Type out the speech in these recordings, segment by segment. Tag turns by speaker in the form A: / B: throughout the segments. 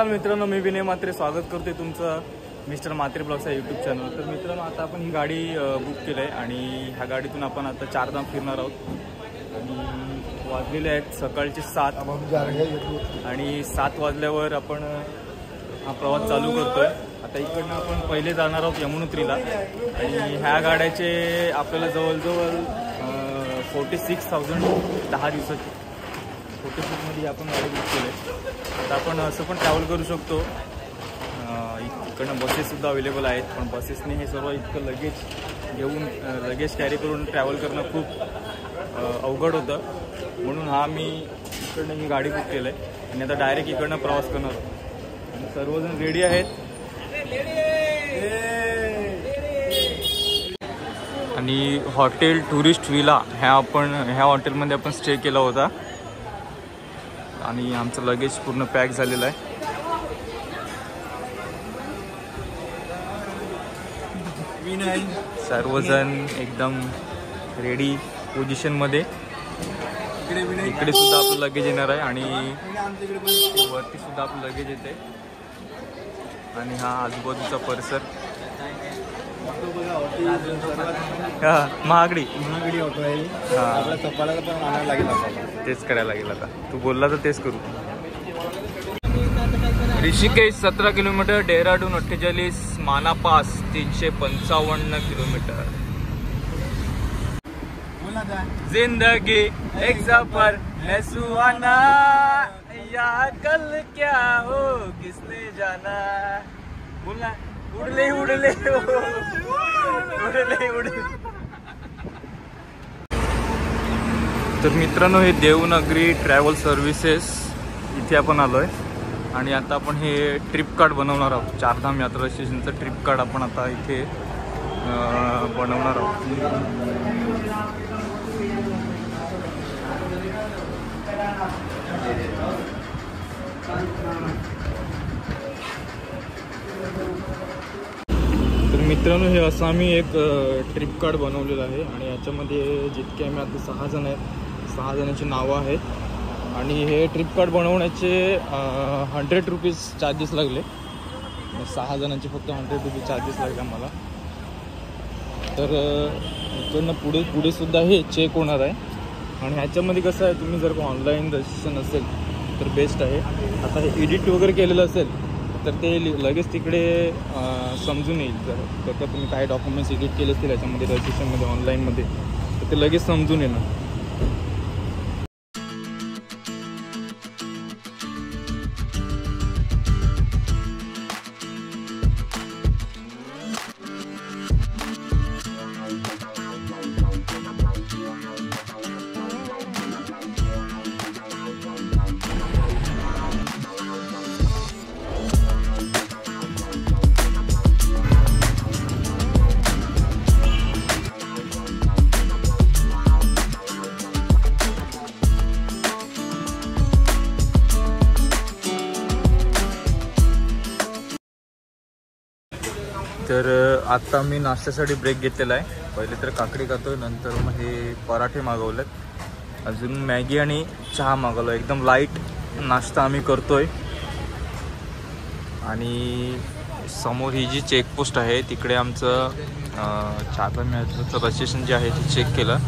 A: नमस्कार मित्रांनो, मी विनय म्हात्रे स्वागत करते तुमचं मिस्टर म्हात्रे ब्लॉग्स या यूट्यूब चॅनल। तर मित्रांनो, आता आपण ही गाडी बुक केली आहे आणि ह्या गाडीतून आपण आता चारधाम फिरणार आहोत आणि वाजलेले आहेत सकाळचे 7 आणि 7 वाजल्यावर आपण हा प्रवास चालू करतोय। आता इकडनं आपण पहिले जाणार आहोत यमुनोत्रीला आणि ह्या गाड्याचे आपल्याला जवळजवळ 46,000 10 दिवसाची 46मध्ये आपण गाडी बुक केली आहे। तर आपण असं पण ट्रॅव्हल करू शकतो, इकडनं बसेससुद्धा अवेलेबल आहेत, पण बसेसने हे सर्व इतकं लगेज कॅरी करून ट्रॅव्हल करणं खूप अवघड होतं, म्हणून मी इकडनं ही गाडी बुक केलं आहे आणि आता डायरेक्ट इकडनं प्रवास करणार आहोत आणि सर्वजण रेडी आहेत। आणि हॉटेल टुरिस्ट विला ह्या हॉटेलमध्ये आपण स्टे केला होता आणि आमचं लगेज पूर्ण पॅक झालेलं आहे। सर्वजण एकदम रेडी पोझिशनमध्ये। इकडे सुद्धा आपलं लगेज येणार आहे आणि वरती सुद्धा आपलं लगेज येते आणि हा आजूबाजूचा परिसर महागडी ऑटो आहे। आपल्या चप्पाला पण आणायला लागेल, तेच करायला लागेल। आता तू बोलला तर तेच करू। ऋषिकेश 17 किलोमीटर, डेहराडून 48, माना पास 355 किलोमीटर। जिंदगी एक सफर है सुहाना, या कल क्या हो किसने जाना। बोलना उड़ले उड़ले उड़ले उड़ले। तर मित्रांनो, हे देवनगरी ट्रॅव्हल सर्व्हिसेस इथे आपण आलोय आणि आता आपण हे ट्रिप कार्ड बनवणार आहोत। चारधाम यात्रा स्टेशनचं ट्रिप कार्ड आपण आता इथे बनवणार आहोत। तर मित्रांनो, हे असं आम्ही एक ट्रिप कार्ड बनवलेलं आहे आणि याच्यामध्ये जितके आम्ही आता 6 जण आहेत, 6 जणांची नावं आहेत आणि हे ट्रिप कार्ड बनवण्याचे 100 रुपीज चार्जेस लागले। 6 जणांचे फक्त 100 रुपीज चार्जेस लागले आम्हाला। तर इकडनं पुढे सुद्धा हे चेक होणार आहे आणि ह्याच्यामध्ये कसं आहे, तुम्ही जर का ऑनलाईन रजिस्ट्रेशन असेल तर बेस्ट आहे। आता हे एडिट वगैरे केलेलं असेल तर ते लगेच तिकडे समजून येईल। जर का तुम्ही काही डॉक्युमेंट्स एडिट केले असतील याच्यामध्ये रजिस्ट्रेशनमध्ये ऑनलाईनमध्ये, तर ते लगेच समजून येणार। तर आता मी नाश्त्यासाठी ब्रेक घेतलेला आहे। पहिले तर काकडी खातोय, नंतर मग हे पराठे मागवलेत, अजून मॅगी आणि चहा मागवलं। एकदम लाईट नाश्ता आम्ही करतोय आणि समोर ही जी चेकपोस्ट आहे तिकडे आमचं चारधाम यात्रेचं रजिस्ट्रेशन जे आहे ते चेक केलं।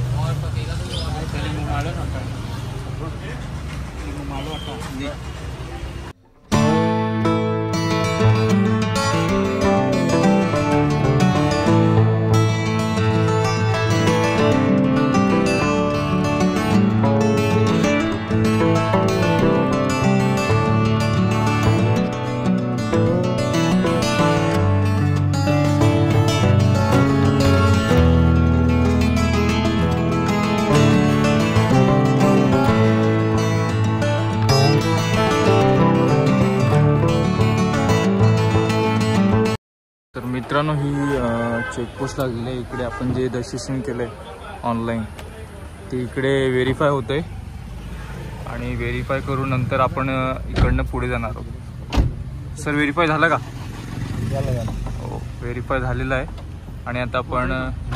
A: मित्रांनो, ही चेकपोस्ट लागलेली आहे। इकडे आपण जे रजिस्ट्रेशन केलं आहे ऑनलाईन ते इकडे व्हेरीफाय होतं आहे आणि व्हेरीफाय करून नंतर आपण इकडनं पुढे जाणार आहोत। सर व्हेरीफाय झालं का? हो, व्हेरीफाय झालेलं आहे आणि आता आपण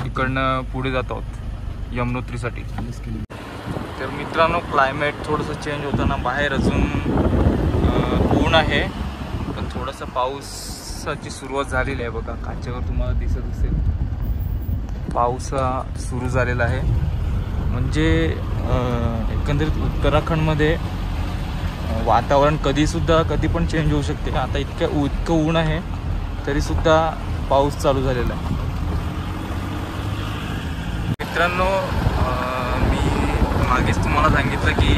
A: इकडनं पुढे जात आहोत यमुनोत्रीसाठी। तर मित्रांनो, क्लायमेट थोडंसं चेंज होताना बाहेर अजून ऊन आहे थोडासा पावसाची सुरुवात झालेली आहे बघा, काचेवर तुम्हाला दिसत असेल पाऊस सुरू झालेला आहे. म्हणजे एकंदरीत उत्तराखंडमध्ये वातावरण कधी पण चेंज होऊ शकते. आता इतकं ऊन आहे तरीसुद्धा पाऊस चालू झालेला आहे. मित्रांनो, मी मागेच तुम्हाला सांगितलं की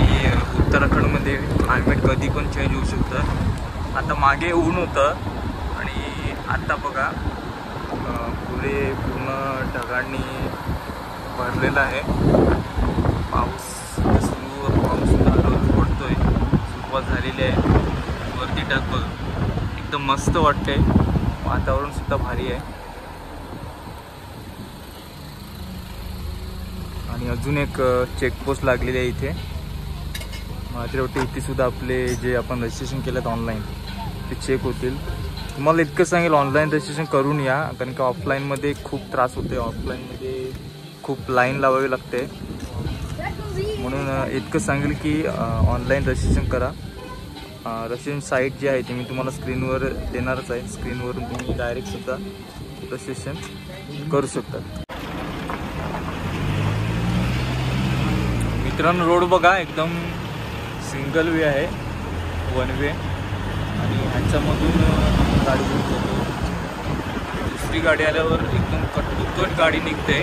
A: उत्तराखंडमध्ये क्लायमेट कधी पण चेंज होऊ शकतं. आता मागे ऊन होतं आणि आता बघा पुढे पूर्ण ढगांनी भरलेलं आहे. पाऊस पडतोय, सुरुवात झालेली आहे. वरती ढग बघ, एकदम मस्त वाटते, वातावरण सुद्धा भारी आहे. आणि अजून एक चेकपोस्ट लागलेली आहे इथे. मला तरी वाटते इथे सुद्धा आपले जे आपण रजिस्ट्रेशन केलं ऑनलाईन ते चेक होतील. तुम्हाला इतकं सांगेल, ऑनलाईन रजिस्ट्रेशन करून या, कारण का ऑफलाईनमध्ये खूप त्रास होते. ऑफलाईनमध्ये खूप लाईन लावावी लागते. म्हणून इतकं सांगेल की ऑनलाईन रजिस्ट्रेशन करा. रजिस्ट्रेशन साईट जी आहे ती मी तुम्हाला स्क्रीनवर देणारच आहे. स्क्रीनवरून तुम्ही डायरेक्टसुद्धा रजिस्ट्रेशन करू शकता. मित्रांनो, रोड बघा, एकदम सिंगल वे आहे, वन वे. आणि ह्याच्यामधून गाडी घेऊन जातो. दुसरी गाडी आल्यावर एकदम कटकट गाडी निघते.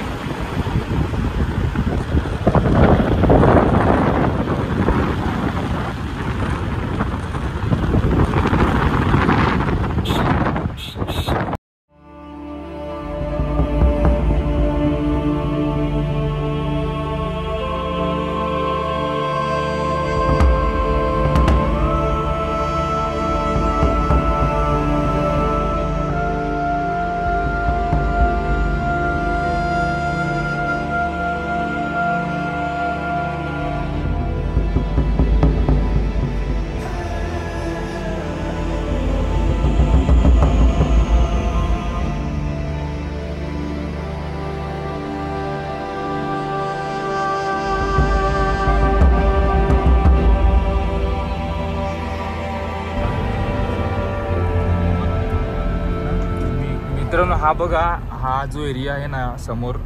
A: मित्रांनो, हा बघा, हा जो एरिया आहे ना समोर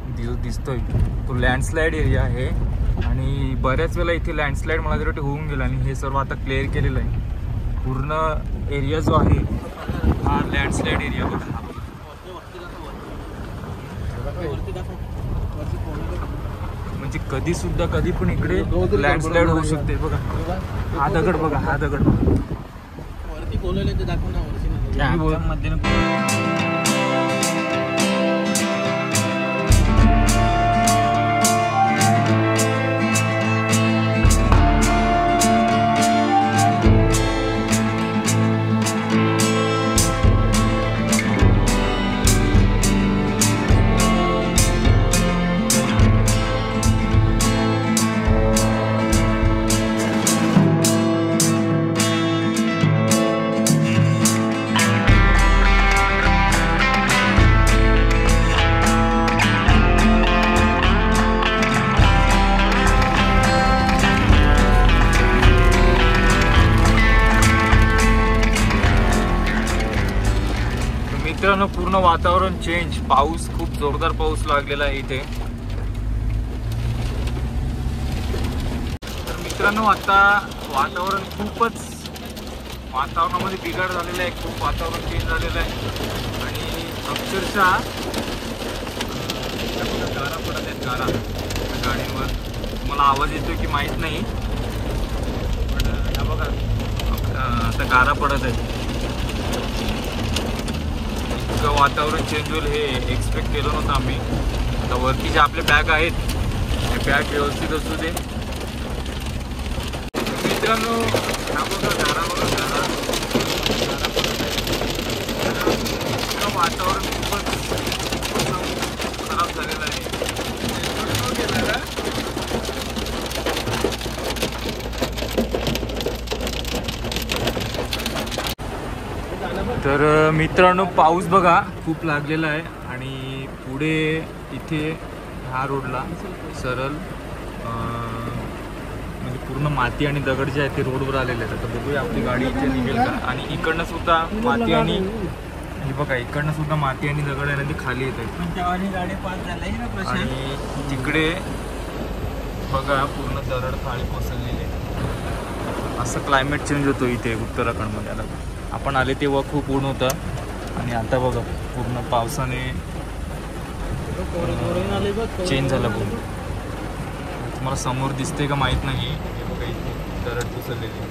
A: दिसतोय तो लँडस्लाईड एरिया आहे. आणि बऱ्याच वेळेला इथे लँडस्लाईड मला तरी होऊन गेला आणि हे सर्व आता क्लिअर केलेलं आहे. पूर्ण एरिया जो आहे हा लँडस्लाईड एरिया बघा. म्हणजे कधी पण इकडे लँडस्लाईड होऊ शकते बघा. हा दगड बघा, हा दगड मित्रांनो, पूर्ण वातावरण चेंज. पाऊस, खूप जोरदार पाऊस लागलेला आहे इथे. तर मित्रांनो, आता वातावरणामध्ये बिघाड झालेला आहे. खूप वातावरण चेंज झालेलं आहे आणि अक्षरशः गारा पडत आहेत. गारा गाडीवर तुम्हाला आवाज येतोय की माहीत नाही, पण ह्या बघा आता गारा पडत आहेत. वातावरण चेंज होईल हे एक्सपेक्ट केलं नव्हतं आम्ही. आता वरती जे आपले बॅग आहेत ते बॅग व्यवस्थित असू दे. मित्रांनो, हा बघा गारा पडत आहे. वातावरण खूपच खराब झालेलं आहे. तर मित्रांनो, पाऊस बघा खूप लागलेला आहे आणि पुढे इथे ह्या रोडला सरळ म्हणजे पूर्ण माती आणि दगड जे आहे ते रोडवर आलेले आहेत. आता बघूया आपली गाडी इथे निघेल का. आणि इकडनं सुद्धा माती आणि हे बघा इकडनं सुद्धा माती आणि दगड आहे ना ती खाली येत आहेत. आणि तिकडे बघा पूर्ण दरड खाली कोसळलेली आहे. असं क्लायमेट चेंज होतो इथे उत्तराखंडमध्ये. आता आपण आले तेव्हा खूप ऊन होतं आणि आता बघा पूर्ण पावसाने चेंज झाला पूर्ण. तुम्हाला समोर दिसते का माहीत नाही. हे बघा इथे दरड कोसळलेली आहे.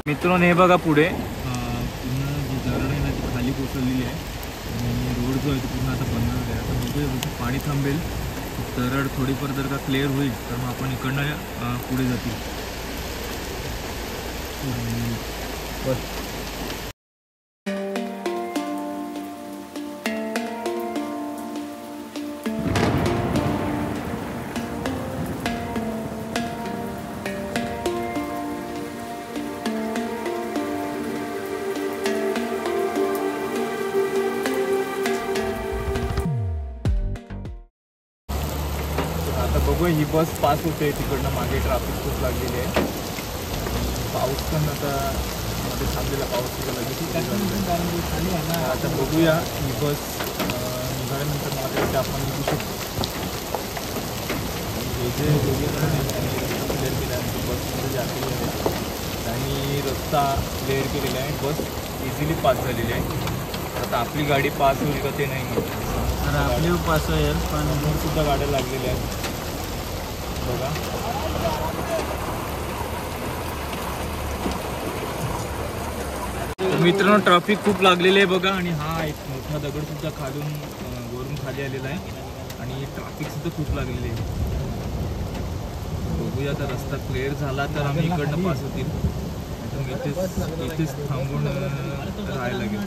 A: मित्रांनो हे बघा पुढे पूर्ण जी दरड आहे ना ती खाली कोसळलेली आहे आणि रोड जो आहे तो पूर्ण आता बंद झाला आहे. आता बघूया पाणी थांबेल, दरड थोडीफार जर का क्लिअर होईल तर मग आपण इकडनं पुढे जातील. बस बघूया ही बस पास होते तिकडनं. मागे ट्रॅफिक खूप लागलेली आहे. पाऊस पण आता मध्ये थांबलेला पाऊस तिथं लगेच. आता बघूया ही बस निघाल्यानंतर मला वाटतं आपण निघू शकतो. जे क्लिअर केलं आहे बसमध्ये जातेली आहे आणि रस्ता क्लिअर केलेला आहे. बस इझिली पास झालेली आहे. आता आपली गाडी पास होईल का ते नाही म्हणतो. तर आपली पास होईल पण सुद्धा गाड्या लागलेल्या आहेत बघा. मित्रांनो ट्रॅफिक खूप लागलेले आहे बघा. आणि हा एक मोठा दगड सुद्धा खालून वरून खाली आलेला आहे आणि ट्रॅफिक सुद्धा खूप लागलेले आहे. बघूया आता रस्ता क्लिअर झाला तर आम्ही इकडनं पास होतील. इथेच थांबून राहायला लागेल.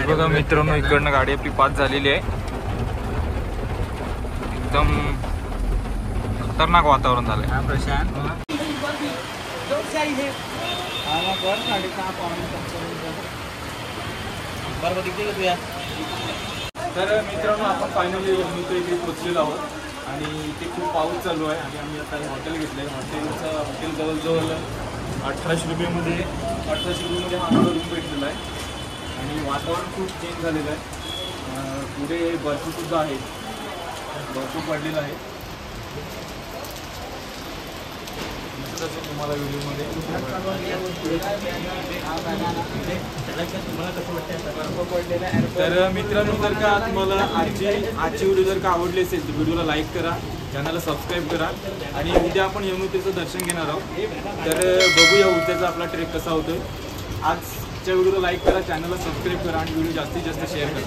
A: बघा मित्रांनो इकडनं गाडी आपली पास झालेली आहे. एकदम खतरनाक वातावरण झालंय. तर मित्रांनो आपण फायनली इथे पोहोचलेलो आहोत आणि इथे खूप पाऊस चालू आहे आणि आम्ही आता हॉटेल घेतलं आहे. हॉटेल जवळजवळ 1800 रुपयेमध्ये हा आम्हाला रूम भेटलेला आहे. आणि वातावरण खूप चेंज झालेलं आहे. पुढे बर्फसुद्धा आहे, बर्फ पडलेला आहे. जसं तुम्हाला व्हिडिओमध्ये तर मित्रांनो जर का तुम्हाला आजची व्हिडिओ जर का आवडली असेल तर व्हिडिओला लाईक करा, चॅनलला सबस्क्राईब करा. आणि उद्या आपण यमुनेचं दर्शन घेणार आहोत. तर बघूया उद्याचा आपला ट्रेक कसा होतोय. आजच्या व्हिडिओला लाईक करा, चॅनलला सबस्क्राईब करा आणि व्हिडिओ जास्तीत जास्त शेअर करा.